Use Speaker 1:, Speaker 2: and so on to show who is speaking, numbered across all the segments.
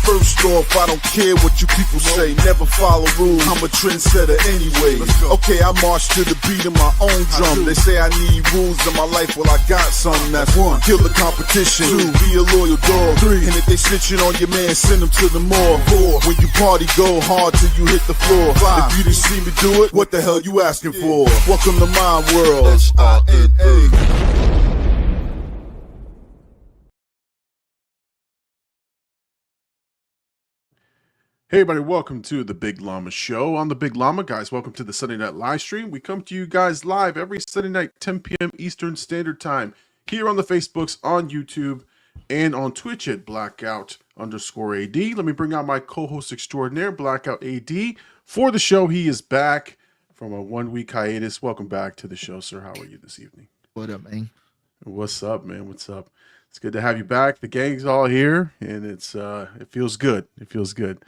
Speaker 1: First off, I don't care what you people say. Never follow rules, I'm a trendsetter anyway. Okay, I march to the beat of my own drum. They say I need rules in my life, well I got some. That's one, kill the competition. Two, be a loyal dog. Three, and if they snitching on your man, send them to the morgue. Four, when you party, go hard till you hit the floor. Five, if you didn't see me do it, what the hell you asking for? Welcome to my world. SINA.
Speaker 2: Hey everybody, welcome to the Big Llama Show. On the Big Llama, guys, welcome to the Sunday night live stream. We come to you guys live every Sunday night, 10 p.m. Eastern Standard Time, here on the Facebooks, on YouTube, and on Twitch at Blackout_AD. Let me bring out my co-host extraordinaire, Blackout AD, for the show. He is back from a 1-week hiatus. Welcome back to the show, sir. How are you this evening?
Speaker 3: What up, man?
Speaker 2: What's up, man? What's up? It's good to have you back. The gang's all here, and it feels good. It feels good.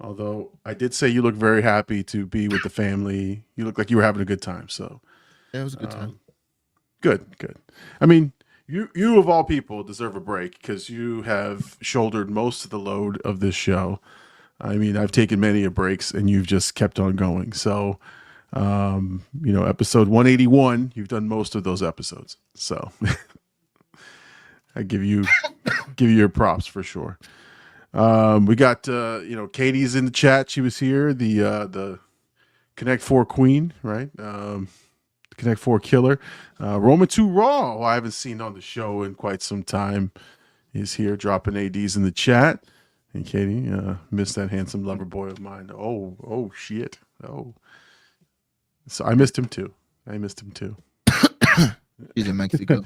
Speaker 2: Although I did say you look very happy to be with the family. You look like you were having a good time. So
Speaker 3: yeah, it was a good time.
Speaker 2: Good. I mean, you of all people deserve a break because you have shouldered most of the load of this show. I mean, I've taken many breaks and you've just kept on going. So, episode 181, you've done most of those episodes. So I give you your props for sure. We got Katie's in the chat. She was here, the Connect 4 queen, right? Connect 4 killer. Roman 2 Raw, who I haven't seen on the show in quite some time, is here dropping ADs in the chat. And Katie, missed that handsome lover boy of mine. Oh shit. Oh. So I missed him too.
Speaker 3: He's in Mexico.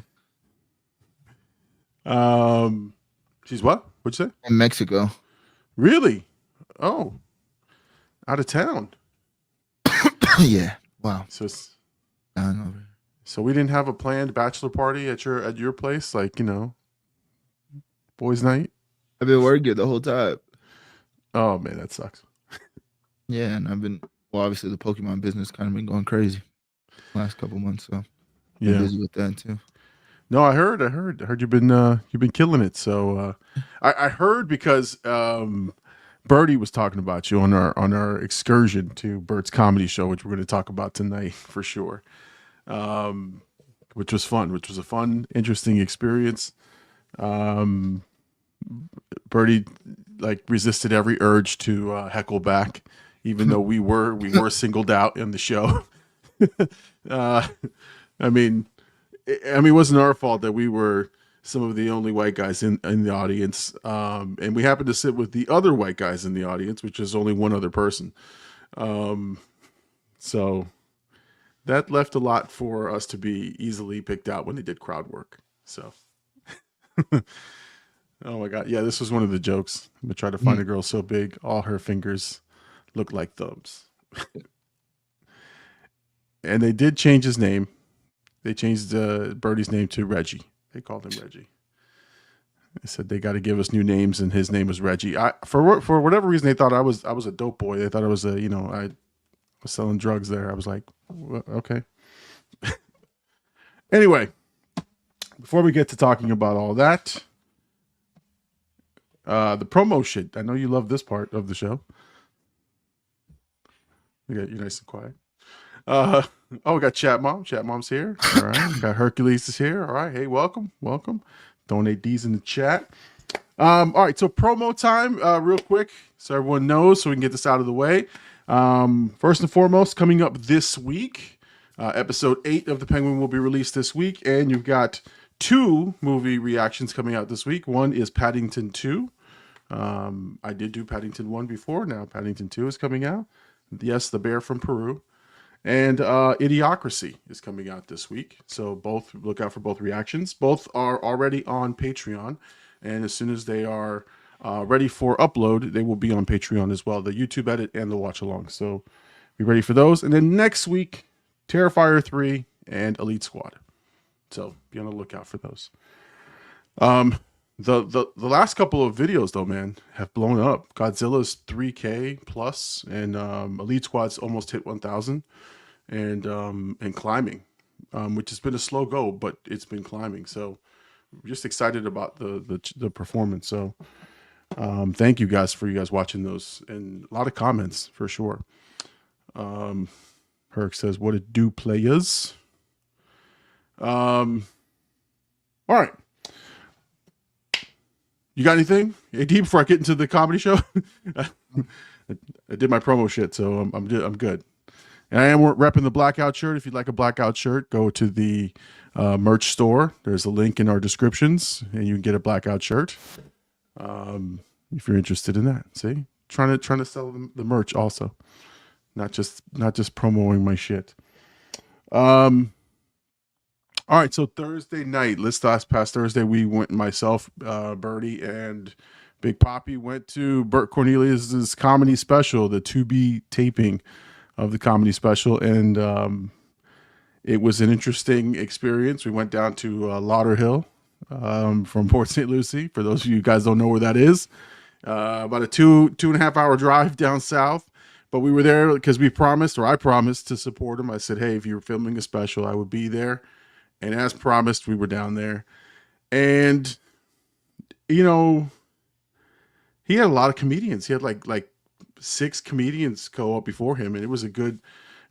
Speaker 2: She's what? What'd you say?
Speaker 3: In Mexico.
Speaker 2: Really? Oh, out of town.
Speaker 3: Yeah. Wow.
Speaker 2: So we didn't have a planned bachelor party at your place, like boys' night.
Speaker 3: I've been working the whole time.
Speaker 2: Oh man, that sucks.
Speaker 3: Yeah, and obviously the Pokemon business kind of been going crazy last couple months, so
Speaker 2: yeah,
Speaker 3: busy with that too.
Speaker 2: No, I heard you've been killing it. So I heard because Birdie was talking about you on our excursion to Bert's comedy show, which we're going to talk about tonight for sure. Which was fun, which was a fun, interesting experience. Birdie resisted every urge to heckle back, even though we were singled out in the show. I mean, it wasn't our fault that we were some of the only white guys in the audience. And we happened to sit with the other white guys in the audience, which is only one other person. So that left a lot for us to be easily picked out when they did crowd work. So, oh my God. Yeah, this was one of the jokes. I'm going to try to find a girl so big, all her fingers look like thumbs. And they did change his name. They changed Birdie's name to Reggie. They called him Reggie. They said they got to give us new names, and his name was Reggie. For whatever reason, they thought I was a dope boy. They thought I was I was selling drugs there. I was like, okay. Anyway, before we get to talking about all that, the promo shit. I know you love this part of the show. You're nice and quiet. We got Chat Mom. Chat Mom's here. All right. We got Hercules is here. All right. Hey, welcome. Donate these in the chat. All right. So promo time, real quick, so everyone knows, so we can get this out of the way. First and foremost, coming up this week, episode 8 of The Penguin will be released this week, and you've got 2 movie reactions coming out this week. One is Paddington 2. I did do Paddington 1 before. Now Paddington 2 is coming out. Yes, the bear from Peru. And Idiocracy is coming out this week. So look out for both reactions. Both are already on Patreon. And as soon as they are ready for upload, they will be on Patreon as well. The YouTube edit and the watch along. So be ready for those. And then next week, Terrifier 3 and Elite Squad. So be on the lookout for those. The last couple of videos though, man, have blown up. Godzilla's 3K plus, and Elite Squad's almost hit 1,000, and climbing, which has been a slow go, but it's been climbing. So we're just excited about the performance. So Thank you guys for you guys watching those, and a lot of comments for sure. Herc says, "What it do, players?" All right. You got anything, AD, before I get into the comedy show? I did my promo shit, so I'm good. And I am repping the blackout shirt. If you'd like a blackout shirt, go to the merch store. There's a link in our descriptions, and you can get a blackout shirt. If you're interested in that, see, trying to sell the merch also, not just promoting my shit. All right, so Thursday night, last past Thursday, we went, myself, Birdie, and Big Poppy went to Bert Cornelius's comedy special, the to-be taping of the comedy special, and it was an interesting experience. We went down to Lauderhill from Port St. Lucie. For those of you guys don't know where that is, about a 2.5 hour drive down south. But we were there because I promised to support him. I said, hey, if you're filming a special, I would be there. And as promised, we were down there. And, you know, he had a lot of comedians. He had like 6 comedians go up before him. And it was a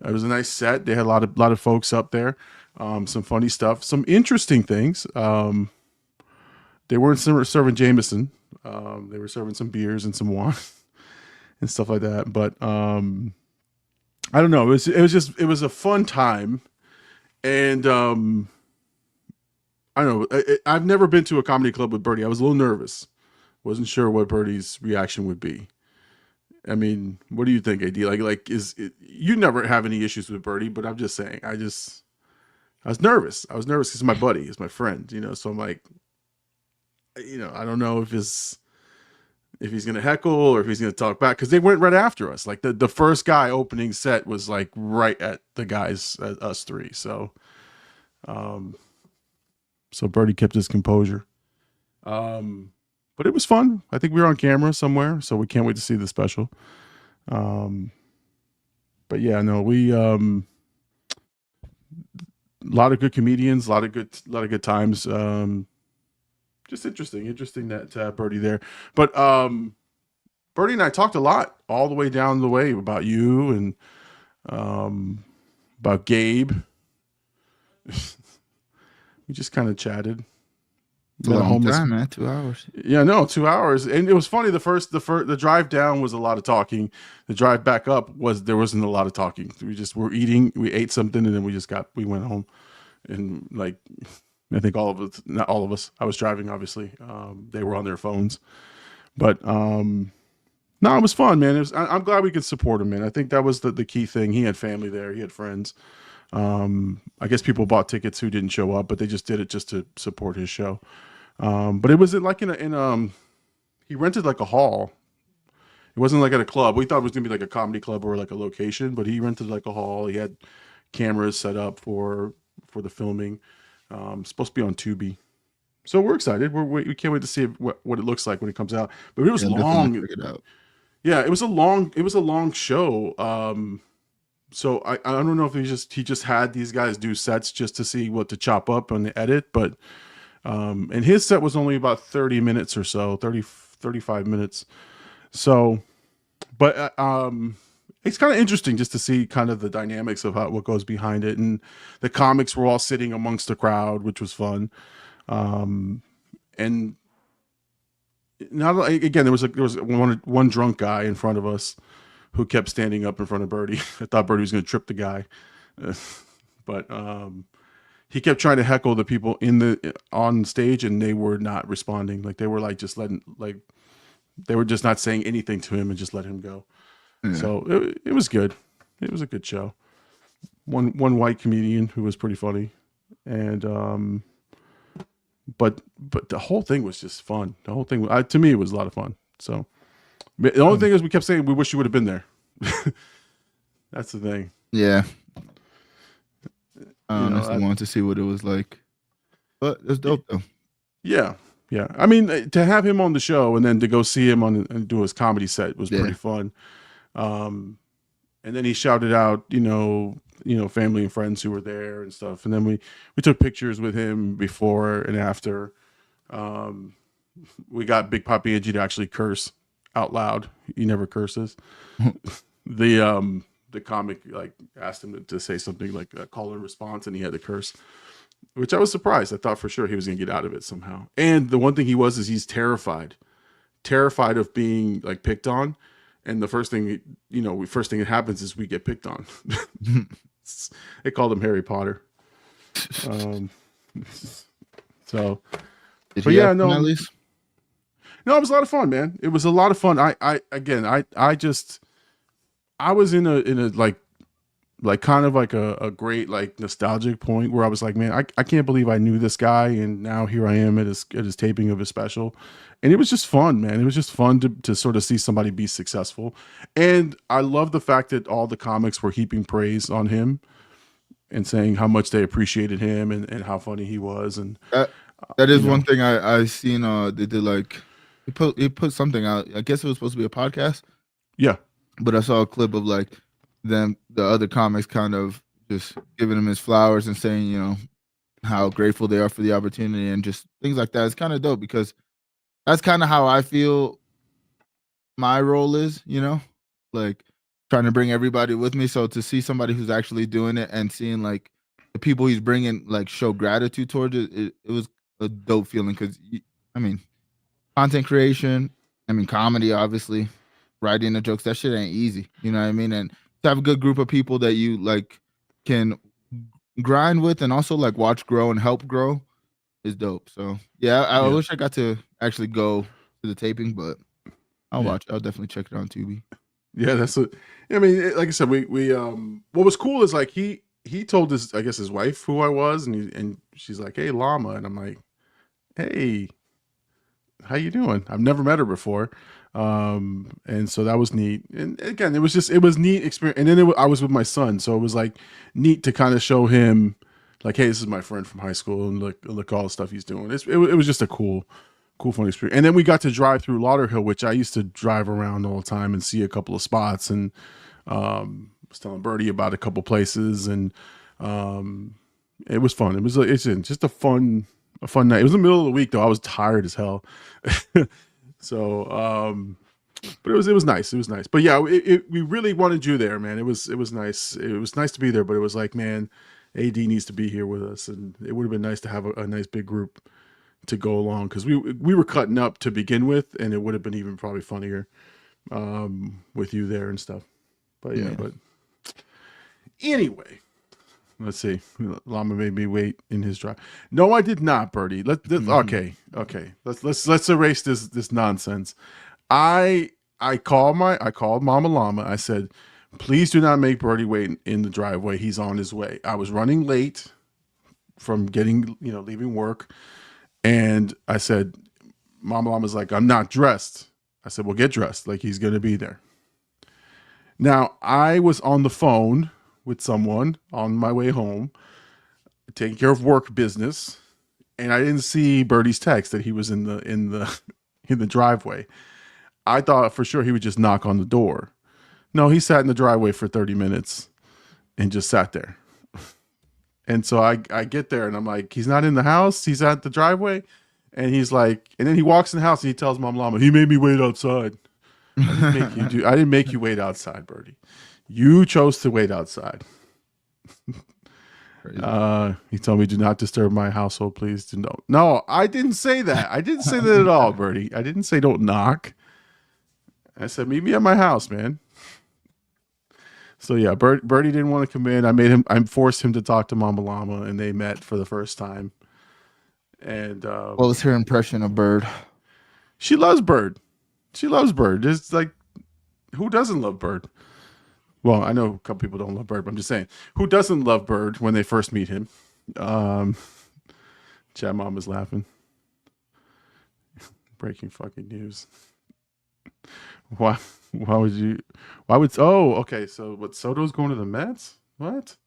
Speaker 2: nice set. They had a lot of folks up there. Some funny stuff, some interesting things. They weren't serving Jameson. They were serving some beers and some wine and stuff like that. But I don't know. It was a fun time. And I don't know. I've never been to a comedy club with Birdie. I was a little nervous. Wasn't sure what Birdie's reaction would be. I mean, what do you think, AD? You never have any issues with Birdie, but I'm just saying, I was nervous. I was nervous because he's my buddy, he's my friend, you know. So I'm like, you know, I don't know if he's gonna heckle or if he's gonna talk back, because they went right after us. Like the first guy opening set was like right at the guys, at us 3. So Birdie kept his composure. But it was fun. I think we were on camera somewhere, so we can't wait to see the special. But yeah, no, we a lot of good comedians, a lot of good times. Just interesting that to have Birdie there. But Birdie and I talked a lot all the way down the way about you and about Gabe. We just kind of chatted.
Speaker 3: Long time, man. 2 hours.
Speaker 2: Yeah, no, 2 hours. And it was funny. The drive down was a lot of talking. The drive back up there wasn't a lot of talking. We ate something, and then we went home. And like, I think not all of us, I was driving, obviously. They were on their phones, but no, it was fun, man. I'm glad we could support him, man. I think that was the key thing. He had family there. He had friends. I guess people bought tickets who didn't show up, but they just did it just to support his show. But it was like he rented like a hall. It wasn't like at a club. We thought it was gonna be like a comedy club or like a location, but he rented like a hall. He had cameras set up for the filming. Supposed to be on Tubi. So we're excited. We can't wait to see what it looks like when it comes out. But it was long. Yeah, it was a long show. So I don't know if he just had these guys do sets just to see what to chop up on the edit, but and his set was only about 30 minutes or so, 35 minutes. So, but it's kind of interesting just to see kind of the dynamics of what goes behind it. And the comics were all sitting amongst the crowd, which was fun. And now again, there was one drunk guy in front of us who kept standing up in front of Birdie. I thought Birdie was going to trip the guy, but he kept trying to heckle the people on stage, and they were not responding. Like they were they were just not saying anything to him and just let him go. Yeah. So it was good. It was a good show. One white comedian who was pretty funny, and but the whole thing was just fun. The whole thing to me it was a lot of fun. So. The only thing is we kept saying we wish you would have been there. That's the thing.
Speaker 3: Yeah. I honestly wanted to see what it was like. But it's dope though.
Speaker 2: Yeah. Yeah. I mean, to have him on the show and then to go see him and do his comedy set was pretty fun. And then he shouted out, family and friends who were there and stuff. And then we took pictures with him before and after. we got Big Papi Angie to actually curse out loud. He never curses. The comic like asked him to say something like a call and response, and he had to curse, which I was surprised. I thought for sure he was gonna get out of it somehow. And the one thing he was is he's terrified of being like picked on. And the first thing, first thing that happens is we get picked on. They called him Harry Potter. So,
Speaker 3: Did
Speaker 2: but
Speaker 3: he
Speaker 2: yeah,
Speaker 3: have
Speaker 2: no,
Speaker 3: fun at least?
Speaker 2: no, it was a lot of fun, man. It was a lot of fun. I was in a like kind of like a great like nostalgic point where I was like, man, I can't believe I knew this guy, and now here I am at his taping of his special. And it was just fun, man. It was just fun to sort of see somebody be successful. And I love the fact that all the comics were heaping praise on him and saying how much they appreciated him and how funny he was. And
Speaker 3: that is one thing I seen. They did like he put something out. I guess it was supposed to be a podcast.
Speaker 2: Yeah,
Speaker 3: but I saw a clip of like the other comics kind of just giving him his flowers and saying how grateful they are for the opportunity and just things like that. It's kind of dope because that's kind of how I feel my role is, like trying to bring everybody with me. So to see somebody who's actually doing it and seeing like the people he's bringing like show gratitude towards it, it was a dope feeling because, content creation, comedy, obviously, writing the jokes, that shit ain't easy. You know what I mean? And to have a good group of people that you like can grind with and also like watch grow and help grow is dope. So yeah, I wish I got to actually go to the taping, but I'll watch. I'll definitely check it on Tubi.
Speaker 2: Yeah, that's what I mean. Like I said, we what was cool is like he told his wife who I was, and she's like, "Hey, Llama," and I'm like, "Hey, how you doing?" I've never met her before, and so that was neat. And again, it was neat experience. And then I was with my son, so it was like neat to kind of show him, like, "Hey, this is my friend from high school, and look all the stuff he's doing." It was just a cool, fun experience. And then we got to drive through Lauderhill, which I used to drive around all the time and see a couple of spots. And was telling Birdie about a couple places, and it was fun. It's just a fun night. It was the middle of the week though. I was tired as hell. So, but it was nice. It was nice. But yeah, we really wanted you there, man. It was nice. It was nice to be there, but it was like, man, AD needs to be here with us, and it would have been nice to have a nice big group to go along, because we were cutting up to begin with, and it would have been even probably funnier with you there and stuff. But yeah. But anyway, let's see. Llama made me wait in his drive. No, I did not, Birdie. Okay. Let's erase this nonsense. I called Mama Llama. I said, please do not make Birdie wait in the driveway. He's on his way. I was running late from leaving work. And I said, Mama Llama's like, I'm not dressed. I said, well, get dressed. Like, he's going to be there. Now, I was on the phone with someone on my way home, taking care of work business, and I didn't see Birdie's text that he was in the driveway. I thought for sure he would just knock on the door. No, he sat in the driveway for 30 minutes and just sat there. And so I get there and I'm like, he's not in the house. He's at the driveway. And he's like, and then he walks in the house and he tells Mom Llama, he made me wait outside. I didn't make you wait outside, Birdie. You chose to wait outside. He told me, do not disturb my household, please. No, I didn't say that. I didn't say that at all, Birdie. I didn't say don't knock. I said, meet me at my house, man. So yeah, Birdie didn't want to come in. I forced him to talk to Mama Llama, and they met for the first time. And
Speaker 3: what was her impression of Bird?
Speaker 2: She loves Bird. It's like, who doesn't love Bird? Well, I know a couple people don't love Bird, but I'm just saying, who doesn't love Bird when they first meet him? Chat Mom is laughing. Breaking fucking news. Why would okay, so what, Soto's going to the Mets? What?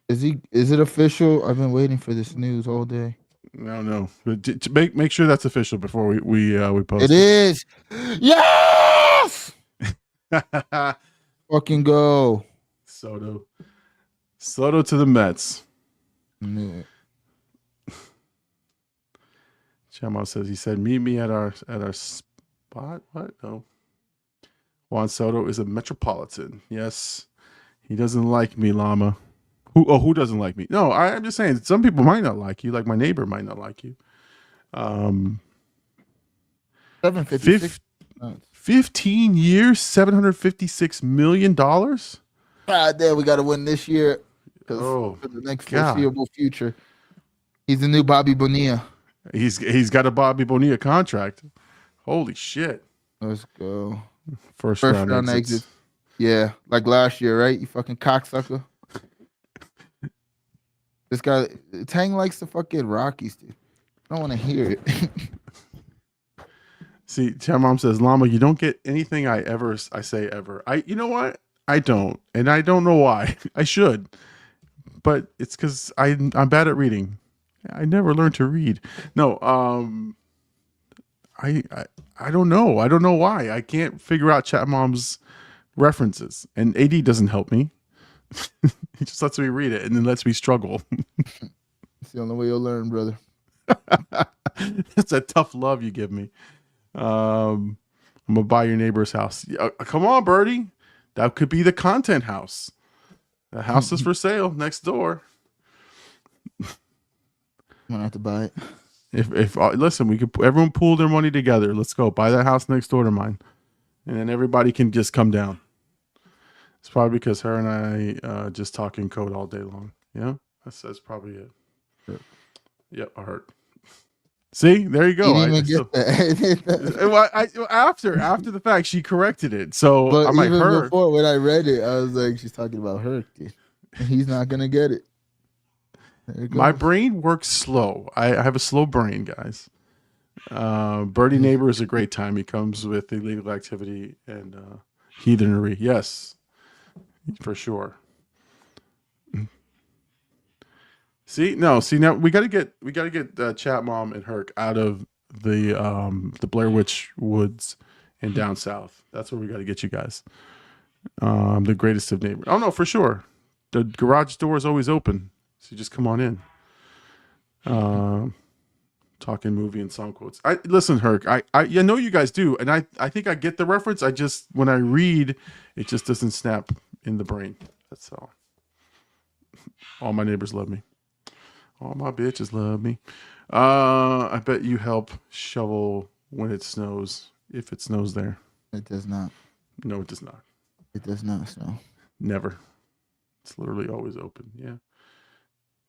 Speaker 3: Is it official? I've been waiting for this news all day.
Speaker 2: No. But to make sure that's official before we post
Speaker 3: it. It is. Yes! Fucking go.
Speaker 2: Soto to the Mets.
Speaker 3: Yeah.
Speaker 2: Chamo says he said, "Meet me at our spot." What? No. Juan Soto is a metropolitan. Yes, he doesn't like me, Llama. Who doesn't like me? No, I'm just saying some people might not like you. Like my neighbor might not like you.
Speaker 3: 756.
Speaker 2: 15 years, $756 million.
Speaker 3: God damn, we got to win this year.
Speaker 2: Oh,
Speaker 3: for the next
Speaker 2: God.
Speaker 3: foreseeable future. He's the new Bobby Bonilla.
Speaker 2: He's got a Bobby Bonilla contract. Holy shit.
Speaker 3: Let's go.
Speaker 2: First round exits.
Speaker 3: Yeah, like last year, right? You fucking cocksucker. This guy, Tang likes the fucking Rockies, dude. I don't want to hear it.
Speaker 2: See, Chan Mom says, Llama, you don't get anything I say ever. You know what? I don't. And I don't know why. I should. But it's because I'm bad at reading. I never learned to read. No, I don't know. I don't know why. I can't figure out Chat Mom's references. And AD doesn't help me. He just lets me read it and then lets me struggle.
Speaker 3: It's the only way you'll learn, brother.
Speaker 2: That's a tough love you give me. I'm gonna buy your neighbor's house. Come on, Birdie. That could be the content house. The house is for sale next door.
Speaker 3: I'm gonna have to buy it.
Speaker 2: If listen, we could everyone pool their money together. Let's go buy that house next door to mine, and then everybody can just come down. It's probably because her and I just talking code all day long. Yeah, that's probably it. Sure. Yep, I heard. See, there you go.
Speaker 3: After
Speaker 2: the fact, she corrected it. So
Speaker 3: but
Speaker 2: I'm like, her.
Speaker 3: Before when I read it, I was like, she's talking about her. Dude. He's not gonna get it.
Speaker 2: My brain works slow. I have a slow brain, guys. Birdie Neighbor is a great time. He comes with illegal activity and heathenry. Yes, for sure. See now we got to get Chat Mom and Herc out of the Blair Witch Woods and down south. That's where we got to get you guys. The greatest of neighbors. Oh no, for sure. The garage door is always open, so just come on in. Talking movie and song quotes. Listen, Herc. I know you guys do, and I think I get the reference. I just when I read, it just doesn't snap in the brain. That's all. All my neighbors love me. All my bitches love me. I bet you help shovel when it snows, if it snows there.
Speaker 3: It does not.
Speaker 2: No, it does not.
Speaker 3: It does not snow.
Speaker 2: Never. It's literally always open. Yeah.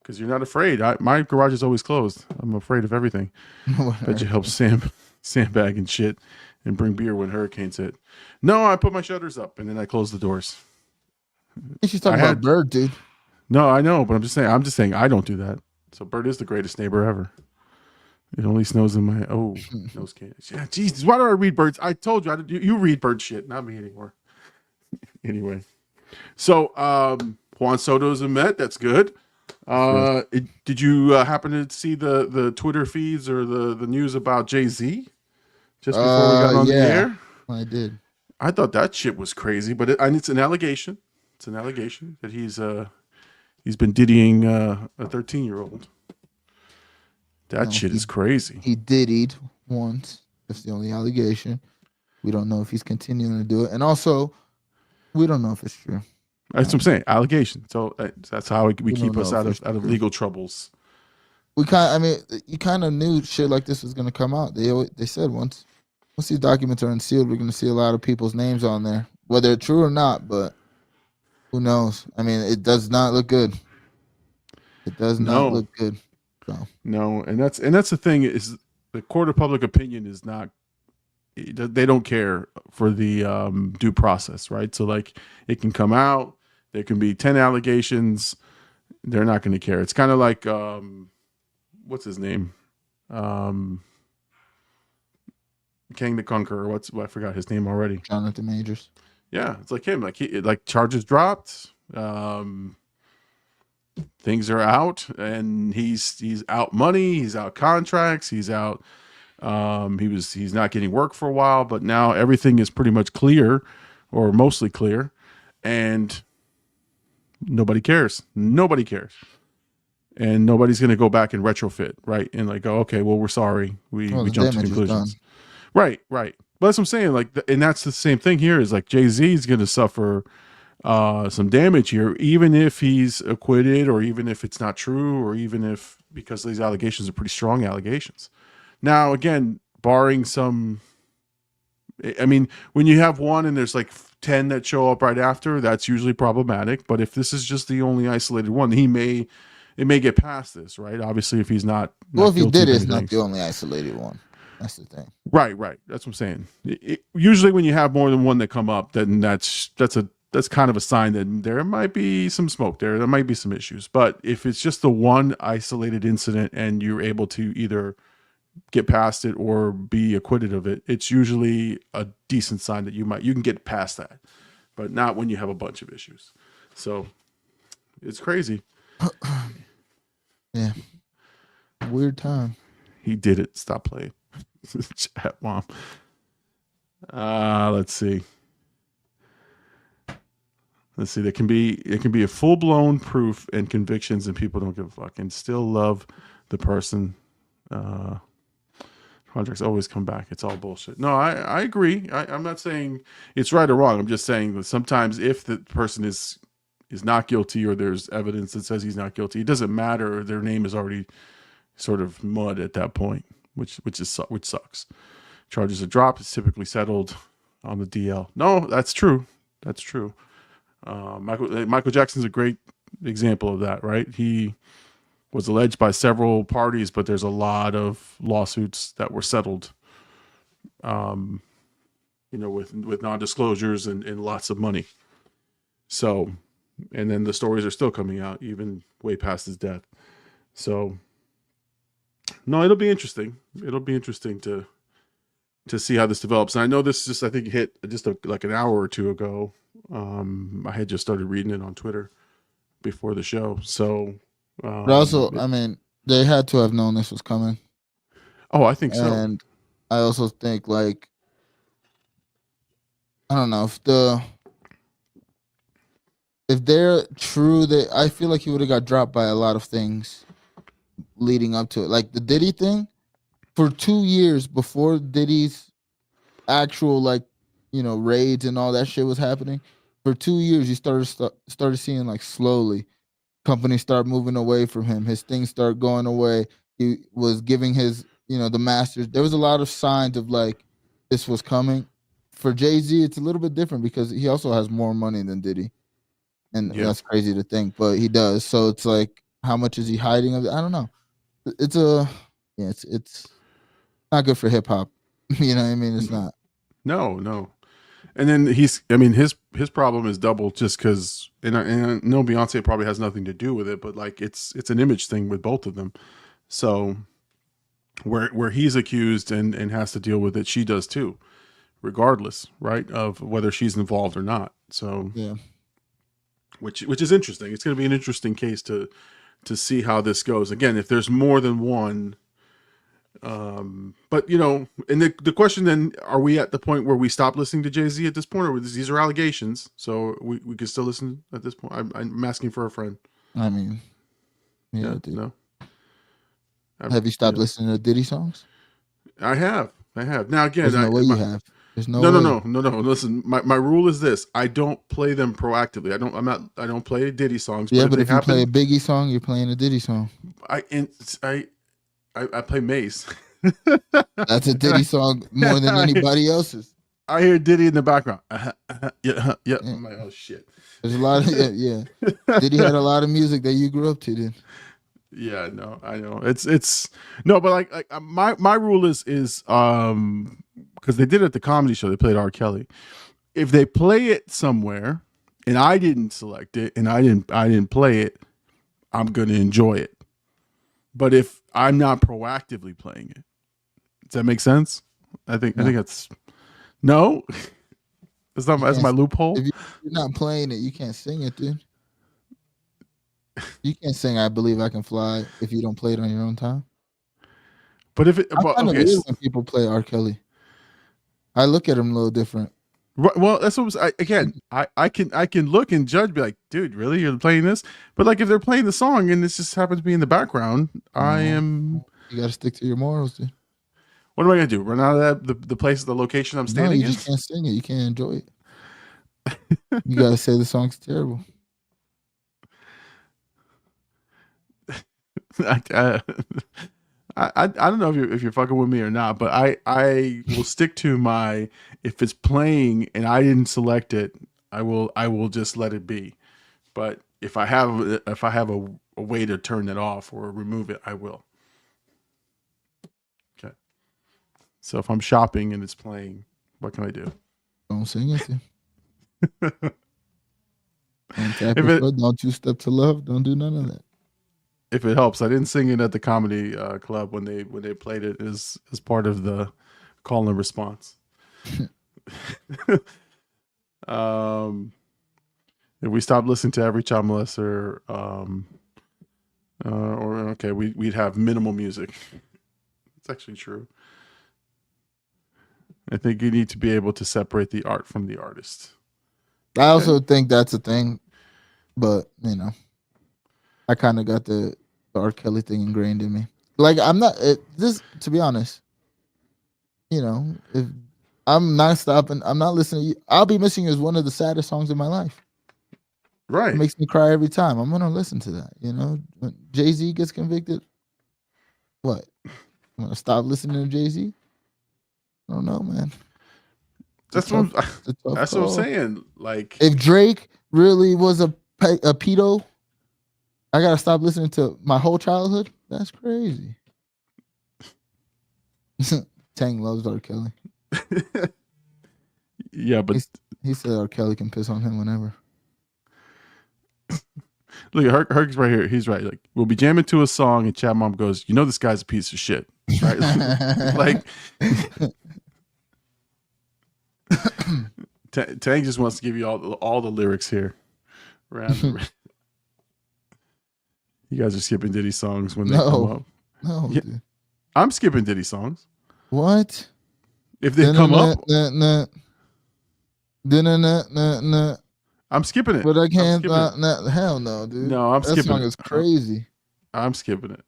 Speaker 2: Because you're not afraid. My garage is always closed. I'm afraid of everything. Bet you help sandbag and shit and bring beer when hurricanes hit. No, I put my shutters up and then I close the doors.
Speaker 3: She's talking about Bird, dude.
Speaker 2: No, I know, but I'm just saying I don't do that. So Bird is the greatest neighbor ever. It only snows in my nose can. Yeah, Jesus, why do I read Bird's? I told you you read Bird shit, not me anymore. Anyway, so Juan Soto's a Met. That's good. Did you happen to see the Twitter feeds or the news about Jay-Z just before we got on the air?
Speaker 3: I did.
Speaker 2: I thought that shit was crazy, but it's an allegation. It's an allegation that he's been diddying a 13-year-old. That shit is crazy.
Speaker 3: He diddied once. That's the only allegation. We don't know if he's continuing to do it, and also we don't know if it's true.
Speaker 2: That's what I'm saying. Allegation. So that's how we keep us out of legal troubles.
Speaker 3: You kind of knew shit like this was gonna come out. They said once these documents are unsealed, we're gonna see a lot of people's names on there, whether it's true or not. But who knows? I mean, it does not look good. It does not look good. So. No,
Speaker 2: and that's the thing is the court of public opinion is not. They don't care for the due process, right? So like it can come out. There can be 10 allegations. They're not going to care. It's kind of like, what's his name? King the Conqueror. I forgot his name already.
Speaker 3: Jonathan Majors.
Speaker 2: Yeah, it's like him. Like charges dropped. Things are out, and he's out money. He's out contracts. He's out. He's not getting work for a while, but now everything is pretty much clear, or mostly clear, and nobody cares. Nobody cares. and nobody's going to go back and retrofit, right? And like, go, okay, well, we're sorry, we
Speaker 3: the
Speaker 2: jumped to
Speaker 3: damage is
Speaker 2: conclusions,
Speaker 3: done.
Speaker 2: right? But that's what I'm saying. Like, and that's the same thing here. Is like Jay-Z is going to suffer some damage here, even if he's acquitted, or even if it's not true, or even if, because these allegations are pretty strong allegations. Now, again, barring some, I mean, when you have one and there's like 10 that show up right after, that's usually problematic. But if this is just the only isolated one, it may get past this, right? Obviously, if he's not
Speaker 3: Well, if he
Speaker 2: guilty
Speaker 3: did,
Speaker 2: of
Speaker 3: it's not
Speaker 2: anything.
Speaker 3: the only isolated one. That's the thing.
Speaker 2: Right. That's what I'm saying. Usually, when you have more than one that come up, then that's kind of a sign that there might be some smoke there. There might be some issues. But if it's just the one isolated incident and you're able to either get past it or be acquitted of it, it's usually a decent sign that you can get past that, but not when you have a bunch of issues. So it's crazy.
Speaker 3: Yeah. Weird time.
Speaker 2: He did it. Stop playing. Chat mom. Let's see. It can be a full-blown proof and convictions, and people don't give a fuck and still love the person. Contracts always come back. It's all bullshit. No, I agree. I'm not saying it's right or wrong. I'm just saying that sometimes if the person is not guilty, or there's evidence that says he's not guilty, it doesn't matter. Their name is already sort of mud at that point, which sucks. Charges are dropped. It's typically settled on the DL. No, that's true. That's true. Michael Jackson's a great example of that, right? He was alleged by several parties, but there's a lot of lawsuits that were settled, with non-disclosures and lots of money. So, and then the stories are still coming out even way past his death. So, no, it'll be interesting. It'll be interesting to see how this develops. And I know this just, I think, hit just like an hour or two ago. I had just started reading it on Twitter before the show. So,
Speaker 3: but also, I mean, they had to have known this was coming.
Speaker 2: Oh, I think so.
Speaker 3: And I also think, like, I don't know if they're true, I feel like he would have got dropped by a lot of things leading up to it. Like the Diddy thing, for 2 years before Diddy's actual, like, raids and all that shit was happening, for 2 years you started seeing, like, slowly companies start moving away from him. His things start going away. He was giving his, the masters. There was a lot of signs of, like, this was coming. For Jay-Z, it's a little bit different because he also has more money than Diddy. And that's crazy to think, but he does. So it's like, how much is he hiding of it? I don't know. It's not good for hip hop. You know what I mean? It's not.
Speaker 2: No. And then his problem is double, just because, and I know Beyonce probably has nothing to do with it, but like it's an image thing with both of them. So where he's accused and has to deal with it, she does too, regardless, right, of whether she's involved or not. So
Speaker 3: yeah, which
Speaker 2: is interesting. It's going to be an interesting case to see how this goes. Again, if there's more than one. But and the question then, are we at the point where we stop listening to Jay-Z at this point, or these are allegations, so we can still listen at this point? I'm asking for a friend.
Speaker 3: I mean, yeah, dude.
Speaker 2: No.
Speaker 3: Have you stopped listening to Diddy songs?
Speaker 2: I have. Now again,
Speaker 3: there's no way you have. There's no way.
Speaker 2: Listen, my rule is this: I don't play them proactively. I don't play Diddy songs.
Speaker 3: Yeah, but if you play a Biggie song, you're playing a Diddy song.
Speaker 2: I play Mace.
Speaker 3: That's a Diddy song more than anybody else's.
Speaker 2: I hear Diddy in the background. Yeah. I'm like, oh shit.
Speaker 3: There's a lot of Diddy had a lot of music that you grew up to, then.
Speaker 2: Yeah, no, I know. It's no, but like my rule is because they did it at the comedy show. They played R. Kelly. If they play it somewhere and I didn't select it and I didn't play it, I'm gonna enjoy it. But if I'm not proactively playing it, does that make sense? I think that's no. That's my loophole.
Speaker 3: If you're not playing it, you can't sing it, dude. You can't sing "I Believe I Can Fly" if you don't play it on your own time.
Speaker 2: But if it,
Speaker 3: I'm kind of weird when people play R. Kelly. I look at him a little different.
Speaker 2: Right, well, that's what again. I can look and judge, be like, dude, really, you're playing this? But like, if they're playing the song and this just happens to be in the background, I am.
Speaker 3: You got to stick to your morals, dude.
Speaker 2: What am I gonna do? Run out of the place, the location I'm
Speaker 3: No,
Speaker 2: standing
Speaker 3: you
Speaker 2: in?
Speaker 3: just can't sing it. You can't enjoy it. You got to say the song's terrible.
Speaker 2: I don't know if you're fucking with me or not, but I will stick to my, if it's playing and I didn't select it, I will just let it be. But if I have a way to turn it off or remove it, I will. Okay. So if I'm shopping and it's playing, what can I do?
Speaker 3: Don't sing it. Don't tap your foot. Don't two-step to love. Don't do none of that.
Speaker 2: If it helps, I didn't sing it at the comedy club when they played it as part of the call and response. If we stopped listening to every child molester, or okay, we'd have minimal music. It's actually true. I think you need to be able to separate the art from the artist.
Speaker 3: I also think that's a thing, but you know, I kind of got the R. Kelly thing ingrained in me. Like, I'm not this, to be honest. You know, if I'm not stopping, I'm not listening to you. I'll Be Missing You is one of the saddest songs in my life.
Speaker 2: Right.
Speaker 3: It makes me cry every time. I'm gonna listen to that. You know, when Jay-Z gets convicted, what? I'm gonna stop listening to Jay-Z? I don't know, man.
Speaker 2: That's what I'm saying. Like,
Speaker 3: if Drake really was a pedo, I gotta stop listening to my whole childhood. That's crazy. Tang loves R. Kelly.
Speaker 2: Yeah, but
Speaker 3: he said R. Kelly can piss on him whenever.
Speaker 2: Look at Herc's right here. He's right. Like, we'll be jamming to a song, and Chat Mom goes, "You know, this guy's a piece of shit." Right? Like, Tang just wants to give you all the lyrics here. You guys are skipping Diddy songs when they come up.
Speaker 3: No,
Speaker 2: yeah, I'm skipping Diddy songs.
Speaker 3: What?
Speaker 2: If they come up, I'm skipping it.
Speaker 3: But I can't. Hell no, dude.
Speaker 2: No, I'm skipping it. That
Speaker 3: song is crazy.
Speaker 2: I'm skipping it.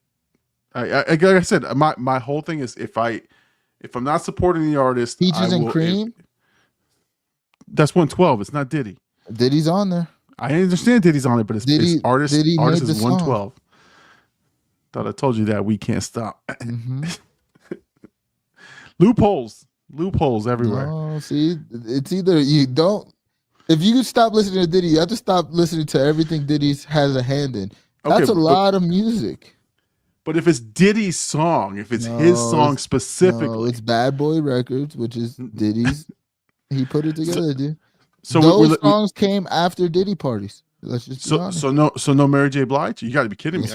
Speaker 2: Like I said, my whole thing is if I'm not supporting the artist,
Speaker 3: Peaches and Cream.
Speaker 2: That's 112. It's not Diddy.
Speaker 3: Diddy's on there.
Speaker 2: I understand Diddy's on it, but it's artist is 112. Thought I told you that. We can't stop.
Speaker 3: Mm-hmm.
Speaker 2: Loopholes everywhere.
Speaker 3: Oh, see, it's either you don't. If you stop listening to Diddy, you have to stop listening to everything Diddy has a hand in. That's a lot of music.
Speaker 2: But if it's Diddy's song, if it's his song specifically,
Speaker 3: no, it's Bad Boy Records, which is Diddy's. He put it together, dude.
Speaker 2: So
Speaker 3: those songs came after Diddy parties. Let's just be honest.
Speaker 2: So no Mary J. Blige. You got to be kidding me.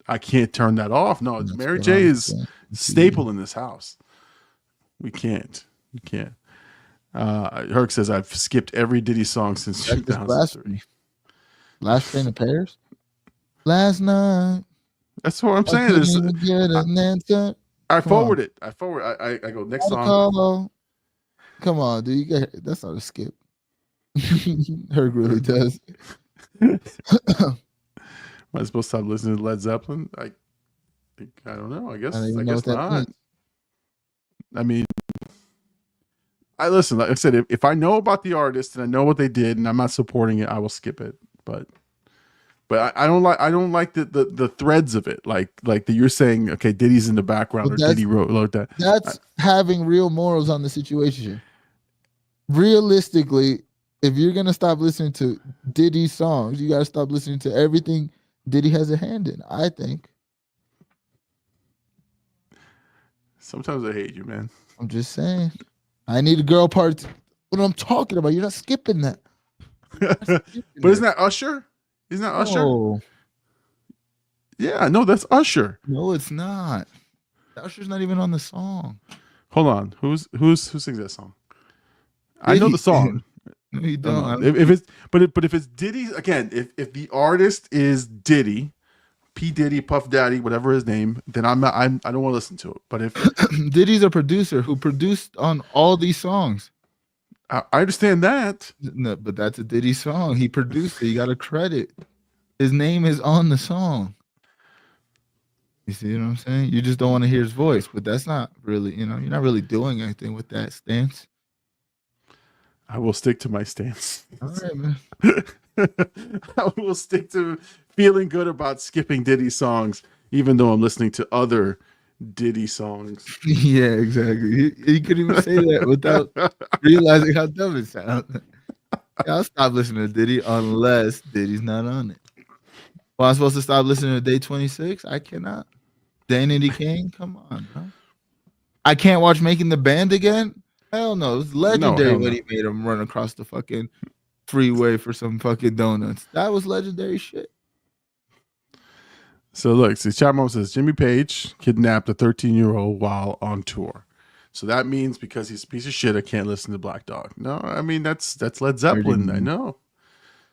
Speaker 2: I can't turn that off. No, Mary J. is staple in this house. We can't. Herc says I've skipped every Diddy song since 2003.
Speaker 3: Last Train to Paris. Last night.
Speaker 2: That's what I'm saying. I forward it. I go next song.
Speaker 3: Come on, dude. That's not a skip. Herc really does.
Speaker 2: Am I supposed to stop listening to Led Zeppelin? I don't know. I guess not. Means. I mean, I listen. Like I said, if I know about the artist and I know what they did and I'm not supporting it, I will skip it. But I don't like the threads of it. Like that you're saying, okay, Diddy's in the background or Diddy wrote like that.
Speaker 3: That's having real morals on the situation. Realistically, if you're gonna stop listening to Diddy's songs, you gotta stop listening to everything Diddy has a hand in, I think.
Speaker 2: Sometimes I hate you, man.
Speaker 3: I'm just saying. I need a girl part. What I'm talking about. You're not skipping that.
Speaker 2: But isn't that Usher? Isn't that Usher? Oh. Yeah, no, that's Usher.
Speaker 3: No, it's not. Usher's not even on the song.
Speaker 2: Hold on. Who sings that song? I know the song.
Speaker 3: No, you don't.
Speaker 2: If it's Diddy, again, if the artist is Diddy, P Diddy, Puff Daddy, whatever his name, then I don't want to listen to it. But if
Speaker 3: Diddy's a producer who produced on all these songs,
Speaker 2: I understand that.
Speaker 3: No, but that's a Diddy song. He produced it. You got to credit. His name is on the song. You see what I'm saying? You just don't want to hear his voice, but that's not really, you're not really doing anything with that stance.
Speaker 2: I will stick to my stance.
Speaker 3: All right, man.
Speaker 2: I will stick to feeling good about skipping Diddy songs, even though I'm listening to other Diddy songs.
Speaker 3: Yeah, exactly. He couldn't even say that without realizing how dumb it sounds. Yeah, I'll stop listening to Diddy unless Diddy's not on it. Well, I'm supposed to stop listening to Day 26? I cannot. Danity Kane? Come on, bro. I can't watch Making the Band again? Hell no. It was legendary when he made him run across the fucking freeway for some fucking donuts. That was legendary shit.
Speaker 2: So look, see, Chat Mom says Jimmy Page kidnapped a 13-year-old while on tour. So that means because he's a piece of shit, I can't listen to Black Dog. No, I mean that's Led Zeppelin. I know.